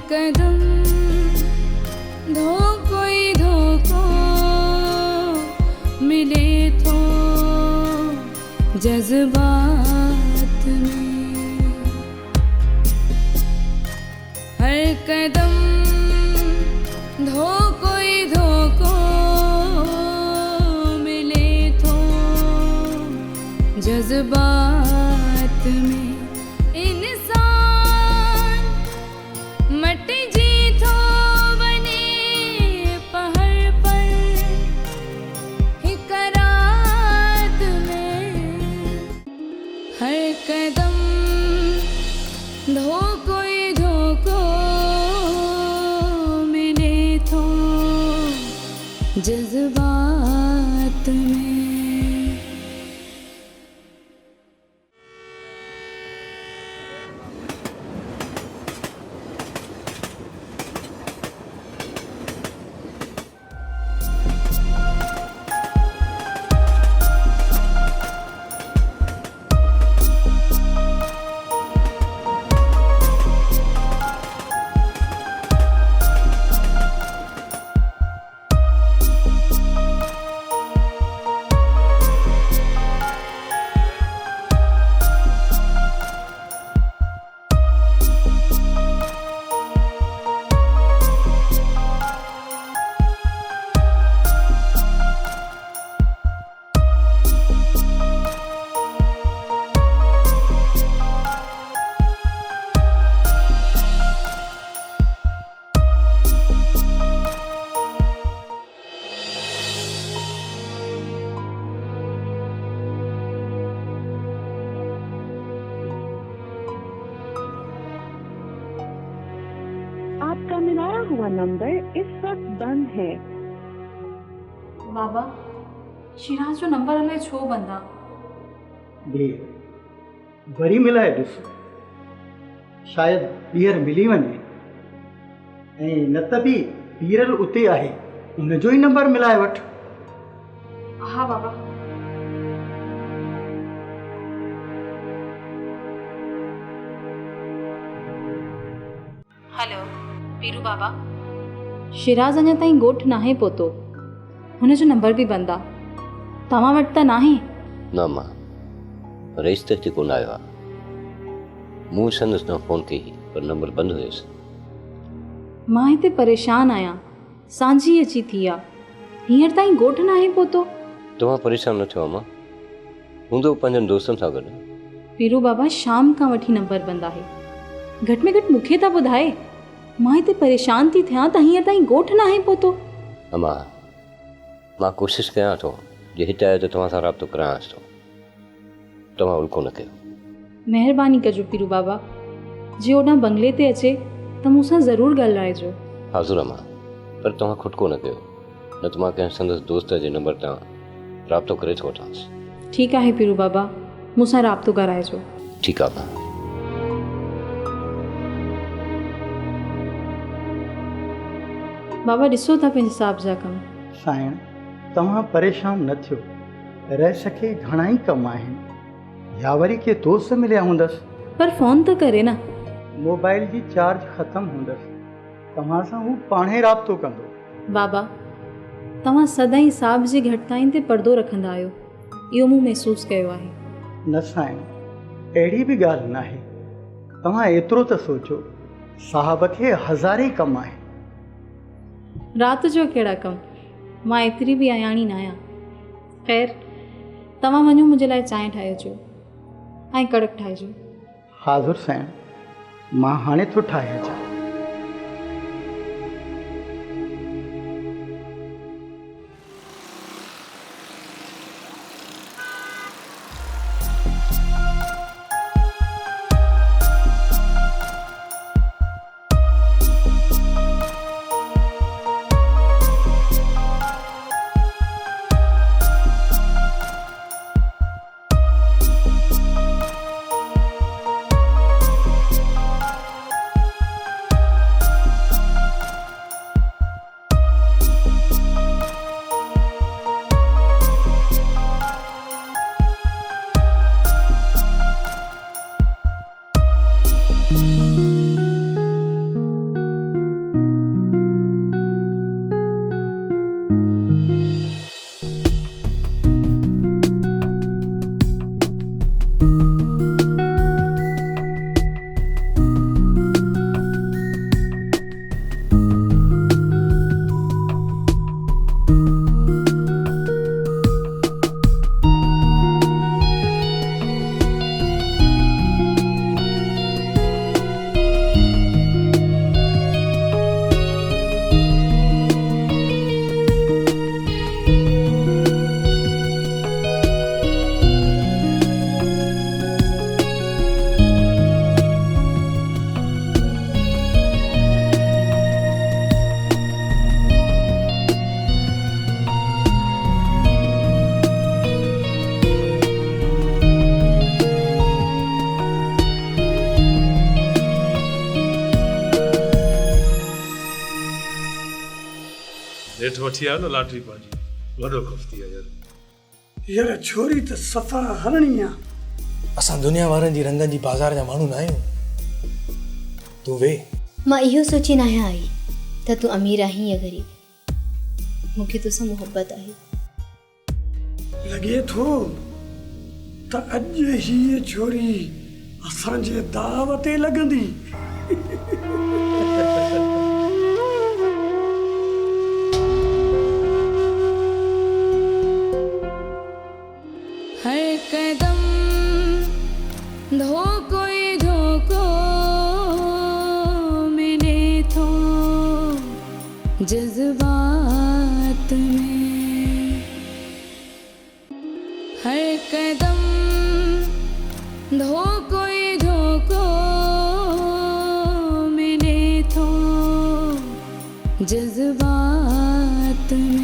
कदम धो कोई धोखो मिले तो जज्बात में, हर कदम धो कोई धोखो मिले तो जज्बात में, इंसान मट जी तो बने पहाड़ पर हिकरात में, हर कदम धो कोई धोखो मिले तो जज्बात में। आपका मिलाया हुआ नंबर इस वक्त बंद है। बाबा, शिराज जो नंबर हमें छो बंदा बे वरी मिलाए ॾिस, शायद ॿीहर मिली वञे, ऐं न त बि ॿीहर उते आहे, उनजो ई नंबर मिलाए वठ। हाँ बाबा। हेलो पीरू बाबा, शिराज अञा ताईं ॻोठ नाहे पहुतो, हुनजो नंबर बि बंदि आहे, तव्हां वटि त नाहे? न मां रईस त हिते कोन आयो आहे, मूं संदसि न फ़ोन कई पर नंबर बंदि हुयसि। मां हिते परेशान आहियां, सांझी अची थी आहे, हींअर ताईं ॻोठ नाहे पहुतो। तव्हां परेशान न थियो अम्मा, हूंदो पंहिंजनि दोस्तनि सां गॾु। पीरू बाबा, शाम खां वठी नंबर बंदि आहे, घटि में घटि मूंखे त ॿुधाए, मां हिते परेशान थी थियां त हींअर ताईं ॻोठ नाहे पहुतो। अम्मा मां कोशिशि कयां थो, जे हिते आयो त तव्हां सां राब्तो करायांसि थो, तव्हां उल्को न कयो। महिरबानी कजो पीरू बाबा, जे ओॾां बंगले ते अचे त मूंसां ज़रूरु ॻाल्हाइजो। हाज़ुर अम्मा, पर तव्हां खुटको न कयो, न त मां कंहिं संदसि दोस्त जे नंबर तां राब्तो करे थो वठांसि। ठीकु आहे पीरू बाबा, मूंसां राब्तो कराइजो। ठीकु आहे अम्मा। बाबा ॾिसो था पंहिंजे हिसाब जा कम। साइण तव्हां परेशान न थियो, रह सके घणा ई कम आहिनि, या वरी के दोस्त मिलिया हूंदसि। पर फ़ोन त करे न। मोबाइल जी चार्ज ख़तमु हूंदसि, तव्हां सां हू पाणे राब्तो कंदो। बाबा तव्हां सदाईं साहब जी घटिताई ते पर्दो रखंदा आहियो, इहो मूं महसूसु कयो आहे। न साइण अहिड़ी बि ॻाल्हि न आहे, तव्हां एतिरो त सोचो, साहब खे हज़ारे कम आहिनि। राति जो कहिड़ा कम, मां एतिरी बि अयाणी न आहियां। ख़ैर तव्हां वञो, मुंहिंजे लाइ चांहि ठाहे अचो ऐं कड़क ठाहिजो। हाज़ुर साइण, मां हाणे थो ठाहे अचां। नेठ वठी आयो न लॉटरी पंहिंजी वॾो ख़ुशि थी वियो यार छोरी त सफ़ा हलणी आहे। असां दुनिया वारनि जी रंगनि जी बाज़ार जा माण्हू न आहियूं। तूं वे। मां इहो सोचे न आहियां आई त तूं अमीर आहीं या ग़रीब। मूंखे तोसां मुहबत आहे। लॻे थो त अॼु हीअ छोरी असांजे दाव ते लॻंदी। हर कदम धोको ही धोको मिले थो जज्बात में। हर कदम धोको ही धोको मिले थो जज्बात में।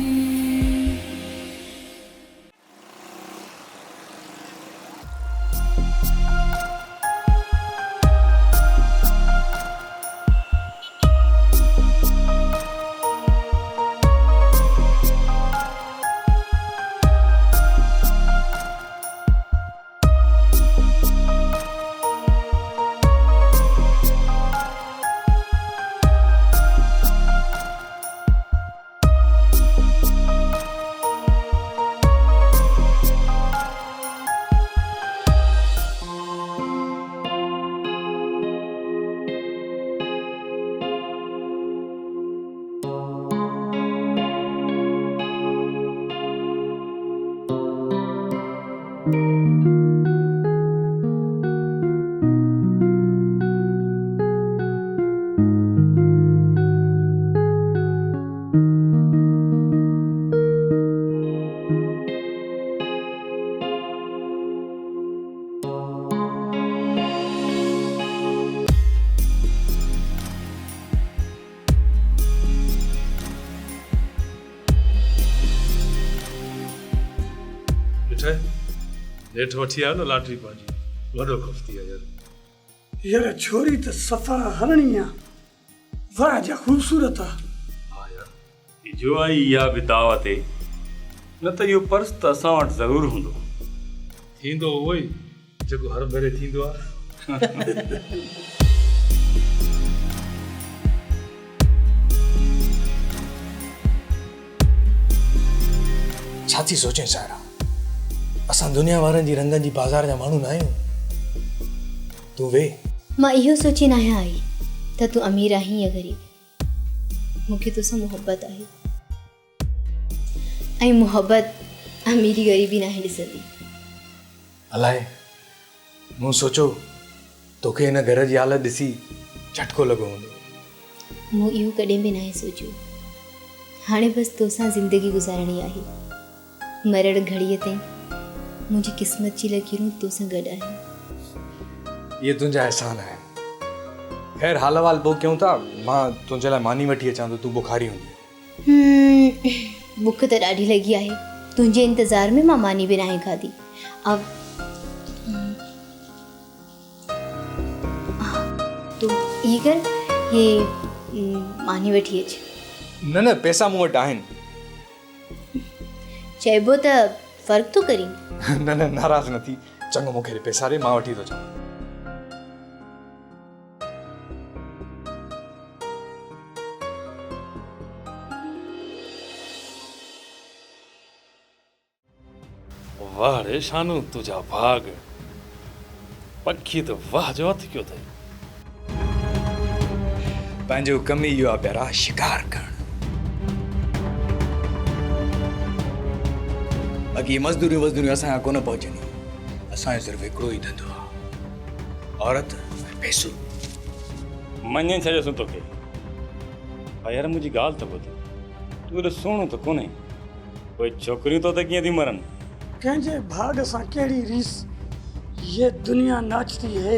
नेठ वठी आयो न लॉटरी पंहिंजी वॾो ख़ुशि थी वियो यार छोरी त सफ़ा हलणी आहे। वाह जा ख़ूबसूरत आहे। हा यार जो आई इहा बि दावत आहे न त इहो पर्स त असां वटि ज़रूरु हूंदो। थींदो उहो ई जेको हर भेरे थींदो आहे। छा थी सोचें सायरा? असां दुनिया वारनि जी रंगनि जी बाज़ार जा माण्हू न आहियूं। तूं वे। मां इहो सोचे न आहियां आई त तूं अमीर आहीं या ग़रीब। मूंखे तोसां मुहबत आहे ऐं मुहबत अमीरी ग़रीबी न आहे ॾिसंदी। अलाए मूं सोचो तोखे हिन घर जी हालत ॾिसी झटको लॻो हूंदो। मूं इहो कॾहिं बि न आहे सोचियो। हाणे बसि तोसां ज़िंदगी गुज़ारणी आहे। मरण घड़ीअ ताईं मुंहिंजी क़िस्मत जी लकीरूं तोसां गॾु आहिनि। ये तुंहिंजा अहसान आहे। ख़ैर हाल वाल पोइ कयूं था। मां तुंहिंजे लाइ मानी वठी अचां त तूं बुखारी हूंदी। बुख त ॾाढी लॻी आहे। तुंहिंजे इंतज़ार में मां मानी बि नाहे खाधी। अब तूं इहे कर, हे मानी वठी अच। न न पैसा मूं वटि आहिनि। चइबो त फ़र्क़ु थो करी। न न नाराज़ न थी। चङो मूंखे पैसा ॾे, मां वठी थो अचां। वाह रे शानू तुझा भाग। पखी त वाह जो हथ कयो अथई। पंहिंजो कम ई इहो आहे प्यारा, शिकार करणु। बाक़ी मज़दूरियूं असांजा कोन पहुचंदी। असांजो सिर्फ़ु हिकिड़ो ई धंधो आहे, औरत ऐं पैसो। मञे छॾियोसि तोखे। हा यार मुंहिंजी ॻाल्हि त ॿुध। तूं एॾो सुहिणो त कोन्हे। कोई छोकिरियूं तो त कीअं थी मरनि। कंहिंजे भाग सां कहिड़ी रीस। ये दुनिया नाचती है,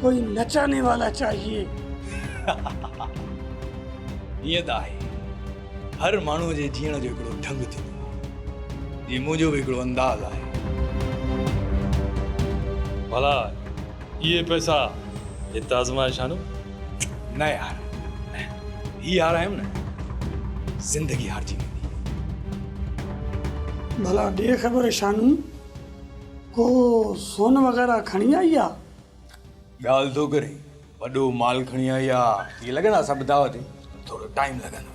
कोई नचाने वाला चाहिए। ईअं त आहे। हर माण्हूअ जे जीअण जो हिकिड़ो ढंग थींदो आहे। जी मुंहिंजो बि हिकिड़ो अंदाज़ आहे। भला इहे पैसा हिते आज़माए शानू। न यार, ही हार आहियूं न। ज़िंदगी हारजी वेंदी। भला ॾे ख़बर शानू को सोन वग़ैरह खणी आई आहे? ॻाल्हि थो करे वॾो माल खणी आई आहे, ये लॻंदा सभु दावत थोरो टाइम लॻंदो।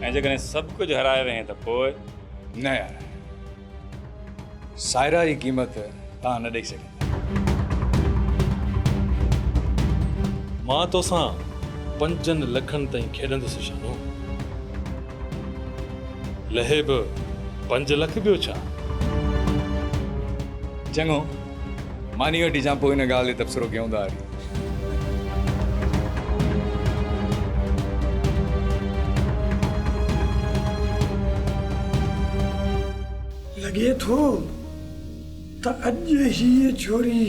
ऐं जेकॾहिं सभु कुझु हराए वञे त पोइ न यार, सायरा जी क़ीमत तव्हां न ॾेई सघंदा। मां तोसां 5 लखनि ताईं खेॾंदुसि शानू, लहे बि 5 लख ॿियो छा। चङो, मानी वठी अचां, पोइ हिन ॻाल्हि ते तबसरो कयूं था। लॻे थो त अॼु हीअ छोरी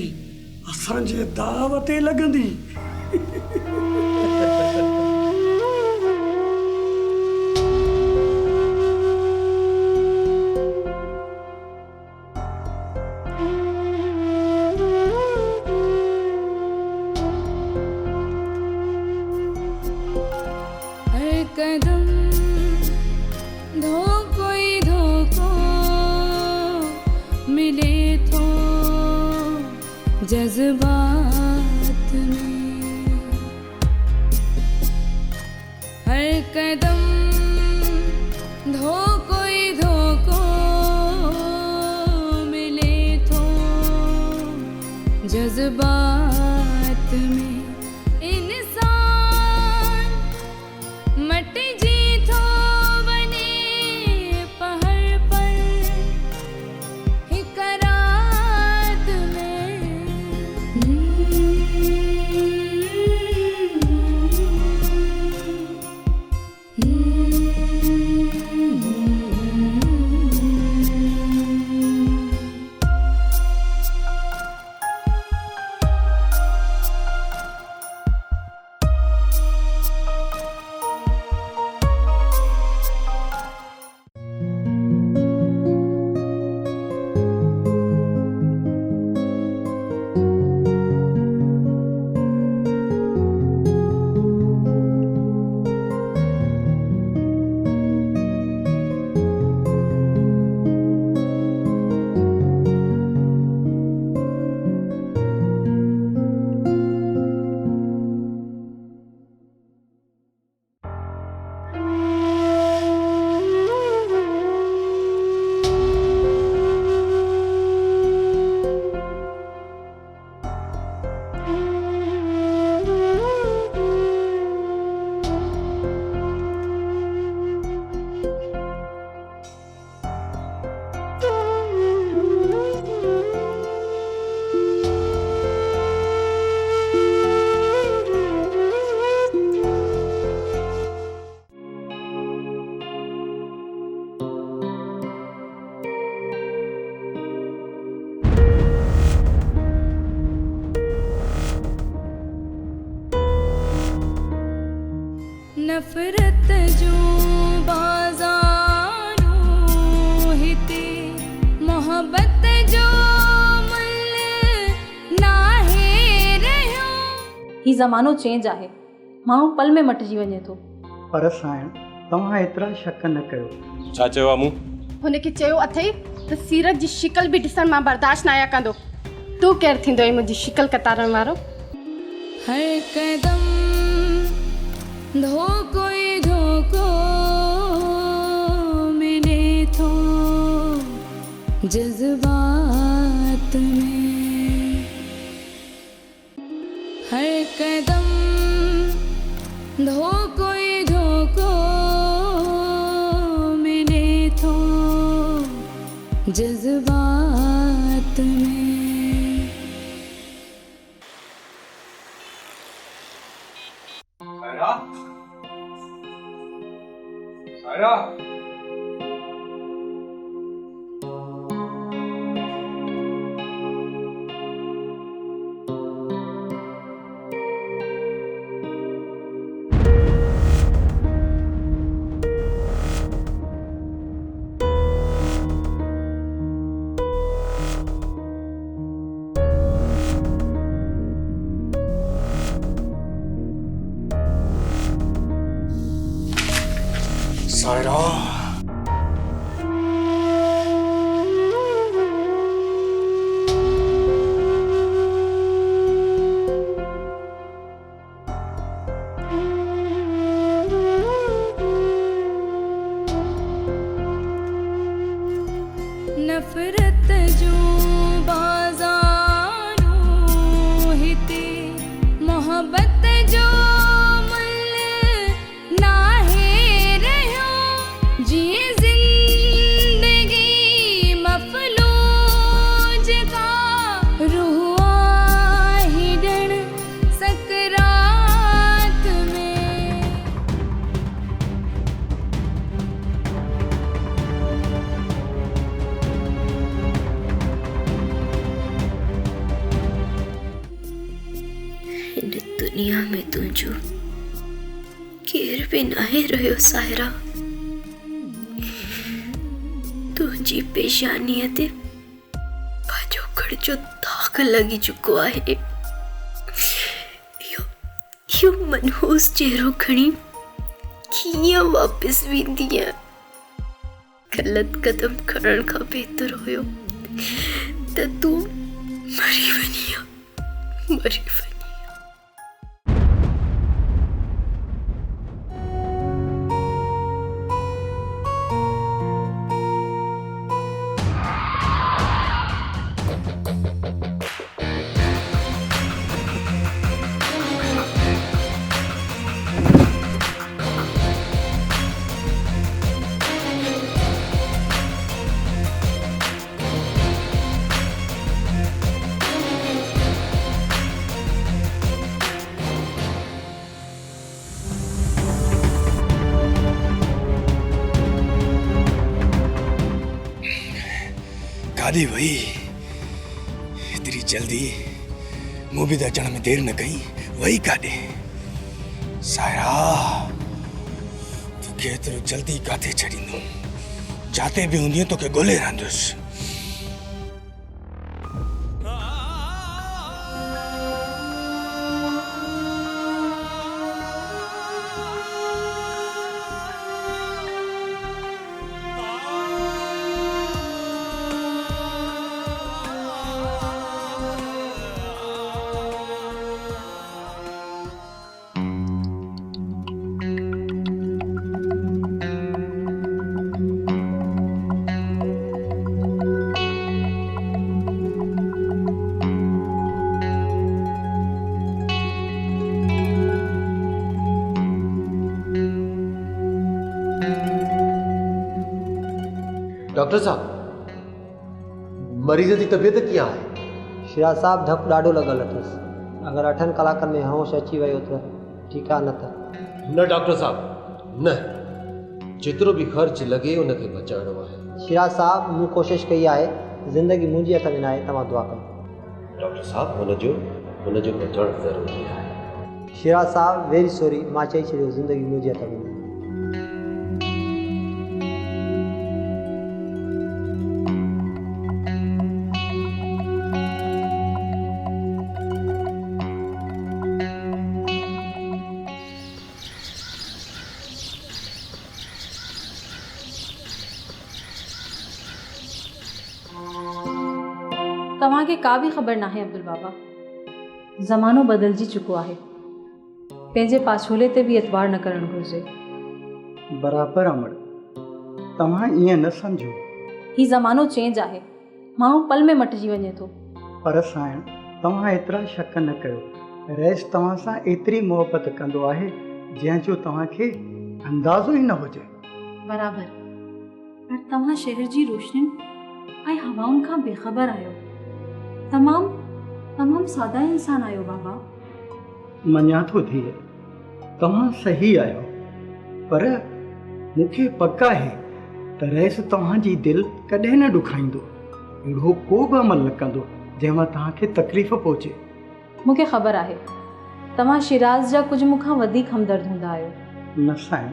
असांजे दाव ते लॻंदी। हर कदम कोई धोखो मिले तो जज्बात में, हर कदम कोई धोखो मिले तो जज्बात में, इंसान मट जी थो बने पहाड़ पर हिक रात में। नफरत जो बाज़ारूं हिते, मोहब्बत जो मुल नाहे रहियो। ही ज़मानो चेंज आहे, माण्हू पल में मटिजी वञे थो। पर साईं, तव्हां एतिरा शक न कयो। छा चयो आहे मूं? हुनखे चयो अथई त सीरत जी शिकल बि ॾिसण मां बर्दाश्त न आया कंदो। तूं केरु थींदो आहे मुंहिंजी शिकल कतारण वारो? हर कदम कोई धोखो मिले तो जज्बात में, हर कदम कोई धोखो मिले तो जज्बात में। सायरा, सायरा नफरत जो बाज़ारूं हिते मोहब्बत जो मुल नाहे रहियो जिए ज़िंदगी मफ़लूज का रूह हिडण सकरात में इन दुनिया में तुंहिंजो केर बि नाहे रहियो सायरा। तुंहिंजी पेशानीअ ते पंहिंजो खड़ जो दाग लॻी चुको आहे। इहो मनहूस चेहरो खणी कीअं वापसि वेंदीअ? ग़लति क़दम खणण खां बहितर हुयो त तूं मरी वञीअ, मरी वञ। काॾे वई एतिरी जल्दी? मूं बि त अचण में देरि न कई। वई काॾे? सायरा तोखे एतिरो जल्दी काथे छॾींदुमि? जाते बि हूंदीअ तोखे ॻोल्हे रहंदुसि। डॉक्टर साहब, मरीज की तबीयत कीअं आहे? शिराज साहब धप ॾाढो लॻल अथसि। अगरि 8 कलाकनि में होश अची वियो त ठीकु आहे, न त न डॉक्टर साहब न, जेतिरो बि ख़र्च लॻे उनखे बचाइणो आहे। शिराज साहब मूं कोशिशि कई आहे, ज़िंदगी मुंहिंजे हथ में न आहे, तव्हां दुआ कयो। डॉक्टर साहब हुनजो बचाइणु ज़रूरी आहे। शिराज साहब वेरी सॉरी, मां चई छॾियो, ज़िंदगी मुंहिंजे हथ में न आहे। तव्हांखे का बि ख़बर नाहे अब्दुल बाबा, ज़मानो बदिलजी चुको आहे। पंहिंजे पाछोले ते बि एतबार न करणु घुरिजे। बराबरि अमड़, तव्हां ईअं न सम्झो। ही ज़मानो चेंज आहे, माण्हू पल में मटिजी वञे थो। पर साईं, तव्हां एतिरा शक न कयो। रईस तव्हां सां एतिरी मोहबत कंदो आहे जंहिंजो तव्हांखे अंदाज़ो ई न हुजे। बराबरि, पर तव्हां शहर जी रोशनी ऐं हवाउनि खां बेख़बर आहियो। तमामु सादा इंसान आहियो बाबा। मञा थो थिए तव्हां सही आहियो, पर मूंखे पक आहे त रईस तव्हांजी दिलि कॾहिं न ॾुखाईंदो। अहिड़ो को बि अमल न कंदो जंहिंमां तव्हांखे तकलीफ़ पहुचे। मूंखे ख़बर आहे तव्हां शिराज जा कुझु मूंखां वधीक हमदर्द हूंदा आहियो। न साईं,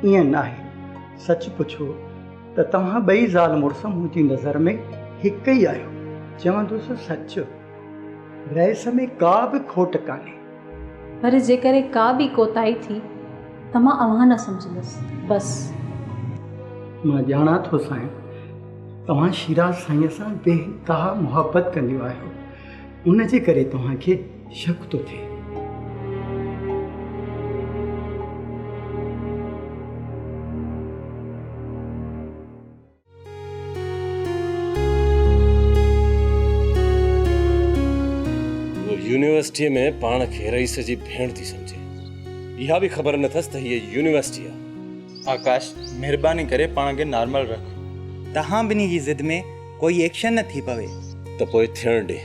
ईअं न आहे। सच पुछो त तव्हां ॿई ज़ाल मुड़ुस मुंहिंजी नज़र में हिकु ई आहियो। चवंदुसि सच, रईस में का बि खोट कान्हे। पर जेकर का बि कोताही थी त मां अव्हां न सम्झंदसि। बसि मां ॼाणा थो साईं, तव्हां शिराज साईं सां बेइंतहा मुहबत कंदियूं आहियो, उन जे करे तव्हांखे शक थो थिए। यूनिवर्सिटी में पाण खे रईस जी भेण थी समझे, इहा भी ख़बर न अथसि त हीअ यूनिवर्सिटी आहे। आकाश, महिरबानी करे पाण खे नॉर्मल रख। तहां ॿिन्ही जी ज़िद में कोई एक्शन न थी पवे त पोइ थियण ॾे,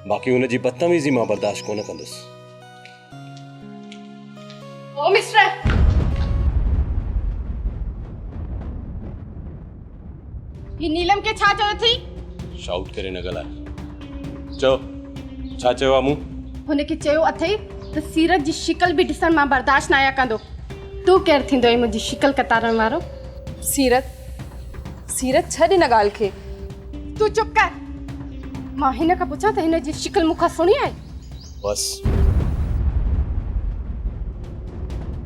बाक़ी हुन जी बदतमीज़ी मां बर्दाश्त कोन कंदुसि। ओ मिस्टर, ही नीलम के छा चयो थी? शाउट करे न ॻाल्हाए, चओ छा चयो आहे मूं? हुनखे चयो अथई त सीरत जी शिकल बि ॾिसण मां बर्दाश्त न आया कंदो। तूं केरु थींदो आहे मुंहिंजी शिकल कतारण वारो? सीरत छॾ हिन ॻाल्हि खे। तूं चुप कर। मां हिन खां पुछां त हिन जी शिकल मूंखां सुणी आहे? बस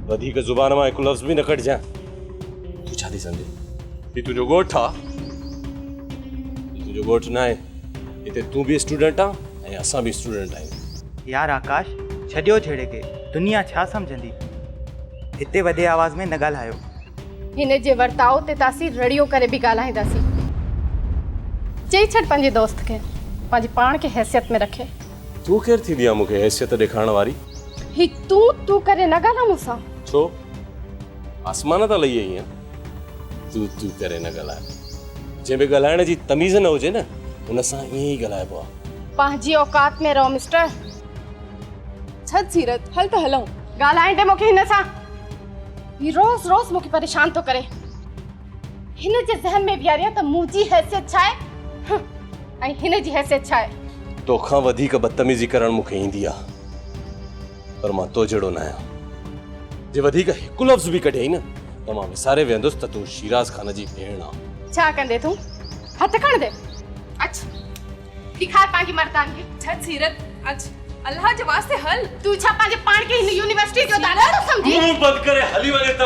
वधीक ज़ुबान मां हिकु लफ़्ज़ बि न कढजां। तूं छा थी सम्झे? ही तुंहिंजो ॻोठु आहे? तुंहिंजो ॻोठु न आहे, हिते तूं बि स्टूडेंट आहे ऐं असां बि स्टूडेंट आहियूं। यार आकाश, छॾियो छेड़े के, दुनिया छा सम्झंदी? हिते वॾे आवाज़ में न ॻाल्हायो। हिन जे वर्ताउ ते तासीं रड़ियो करे बि ॻाल्हाईंदासीं। चई छॾ पंहिंजे दोस्त खे पंहिंजे पाण खे हैसियत में रखे। तूं केरु थींदी आहे मूंखे हैसियत ॾेखारण वारी? ही तूं करे न ॻाल्हा मूंसां। छो आसमान था लही आई आहे? तूं करे न ॻाल्हाए। जंहिं बि ॻाल्हाइण जी तमीज़ न हुजे न, हुन सां ईअं ई ॻाल्हाइबो आहे। पंहिंजी औकात में रहो मिस्टर। छॾ सीरत, हल त हलूं। ॻाल्हाइण दे मूंखे हिन सां। ही रोज़ रोज़ मूंखे परेशान थो करे। हिन जे ज़हन में विहारिया त मुंहिंजी हैसियत छा आहे ऐं हिन जी हैसियत छा आहे। तोखां वधीक बदतमीज़ी करण मूंखे ईंदी आहे, पर मां तो जहिड़ो न आहियां। जे वधीक हिकु लफ़्ज़ बि कढियई न त मां विसारे वेंदुसि त तूं शिराज खान जी भेण आहे। छा कंदे तूं? हथ खण दे। अच दिखार पंहिंजी मर्दानगी। छॾ सीरत, अच अल्लाह जे वास्ते हल। तूं छा पंहिंजे पाण खे हिन यूनिवर्सिटी जो दादा थो समझी? मुंहुं बंदि करे हली वञे त।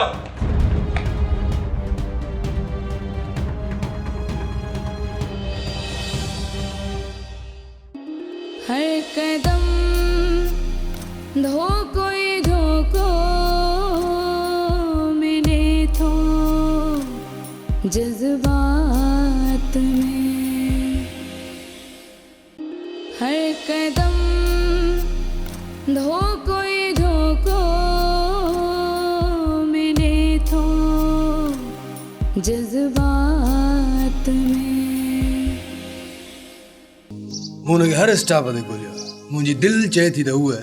हर कदम धोकोई धोको मिले तो जज्बात में। हर कदम धोकोई धोको मिले तो जज्बात में। मूं हुनखे हर स्टाफ ते ॻोल्हियो, मुंहिंजी दिलि चए थी त उहा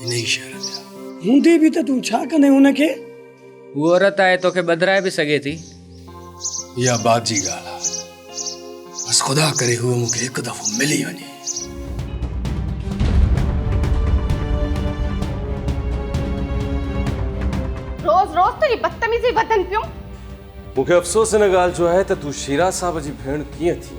हिन ई शहर में आहे। हूंदे बि त तूं छा कंदे हुनखे? उहा औरत आहे, तोखे बदिराए बि सघे थी। इहा बात जी ॻाल्हि आहे, बसि ख़ुदा करे हूअ मूंखे हिकु दफ़ो मिली वञे। रोज़ रोज़ तुंहिंजी बदतमीज़ी वधनि पियूं। मूंखे अफ़सोस हिन ॻाल्हि जो आहे त तूं शिराज साहब जी भेण कीअं थी।